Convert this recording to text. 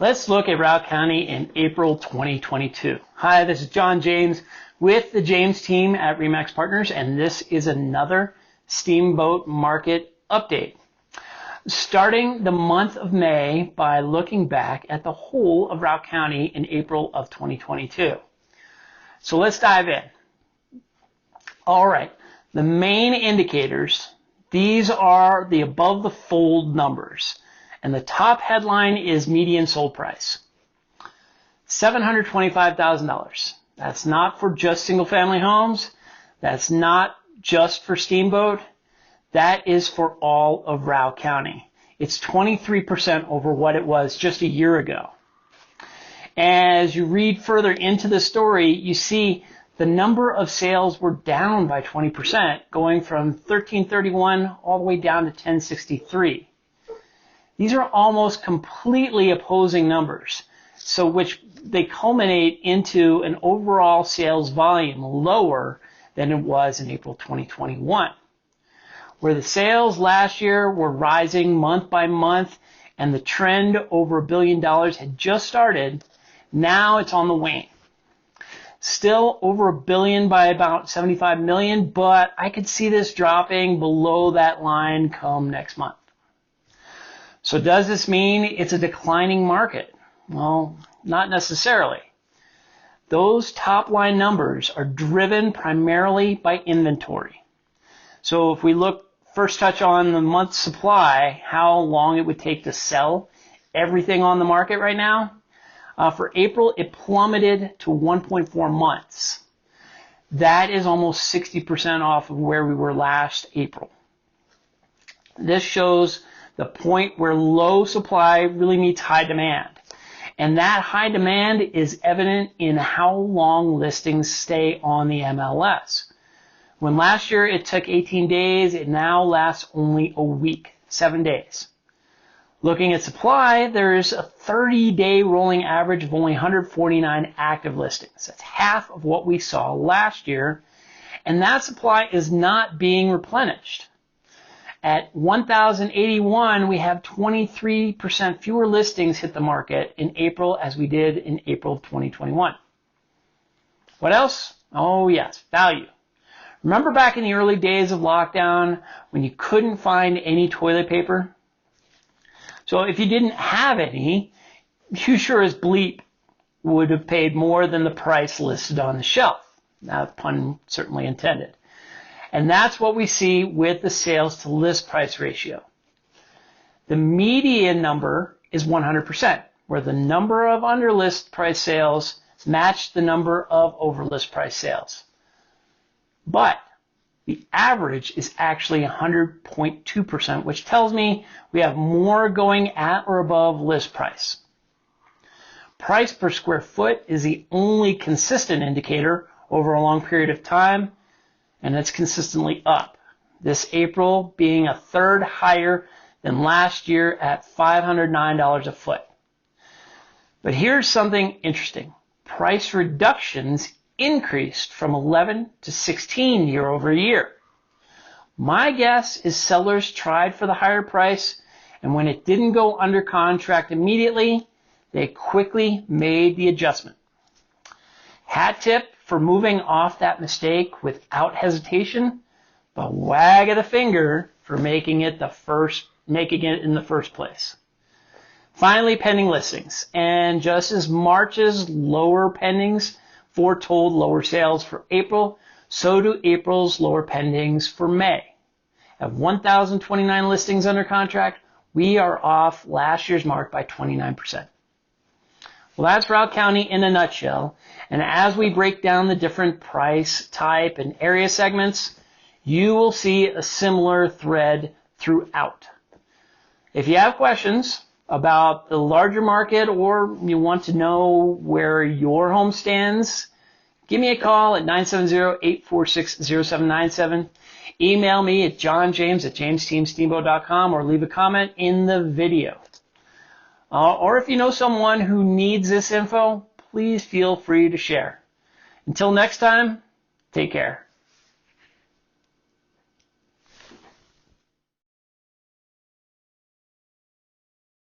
Let's look at Routt County in April 2022. Hi, this is John James with the James team at RE/MAX Partners, and this is another Steamboat market update. Starting the month of May by looking back at the whole of Routt County in April of 2022. So let's dive in. All right, the main indicators, these are the above the fold numbers. And the top headline is median sold price. $725,000. That's not for just single family homes. That's not just for Steamboat. That is for all of Routt County. It's 23% over what it was just a year ago. As you read further into the story, you see the number of sales were down by 20%, going from 1331 all the way down to 1063. These are almost completely opposing numbers, so which they culminate into an overall sales volume lower than it was in April 2021. Where the sales last year were rising month by month and the trend over $1 billion had just started, now it's on the wane. Still over $1 billion by about 75 million, but I could see this dropping below that line come next month. So does this mean it's a declining market? Well, not necessarily. Those top line numbers are driven primarily by inventory. So if we first touch on the month supply, how long it would take to sell everything on the market right now, for April, it plummeted to 1.4 months. That is almost 60% off of where we were last April. This shows the point where low supply really meets high demand. And that high demand is evident in how long listings stay on the MLS. When last year it took 18 days, it now lasts only a week, 7 days. Looking at supply, there's a 30-day rolling average of only 149 active listings. That's half of what we saw last year, and that supply is not being replenished. At 1,081, we have 23% fewer listings hit the market in April as we did in April of 2021. What else? Oh yes, value. Remember back in the early days of lockdown when you couldn't find any toilet paper? So if you didn't have any, you sure as bleep would have paid more than the price listed on the shelf. Now, pun certainly intended. And that's what we see with the sales to list price ratio. The median number is 100%, where the number of under list price sales match the number of over list price sales. But the average is actually 100.2%, which tells me we have more going at or above list price. Price per square foot is the only consistent indicator over a long period of time, and it's consistently up. This April being a third higher than last year at $509 a foot. But here's something interesting. Price reductions increased from 11 to 16 year over year. My guess is sellers tried for the higher price, and when it didn't go under contract immediately, they quickly made the adjustment. Hat tip for moving off that mistake without hesitation, but wag of the finger for making it in the first place. Finally, pending listings. And just as March's lower pendings foretold lower sales for April, so do April's lower pendings for May. At 1,029 listings under contract, we are off last year's mark by 29%. Well, that's Routt County in a nutshell. And as we break down the different price, type, and area segments, you will see a similar thread throughout. If you have questions about the larger market or you want to know where your home stands, give me a call at 970-846-0797. Email me at johnjames@jamesteamsteamboat.com or leave a comment in the video. Or if you know someone who needs this info, please feel free to share. Until next time, take care.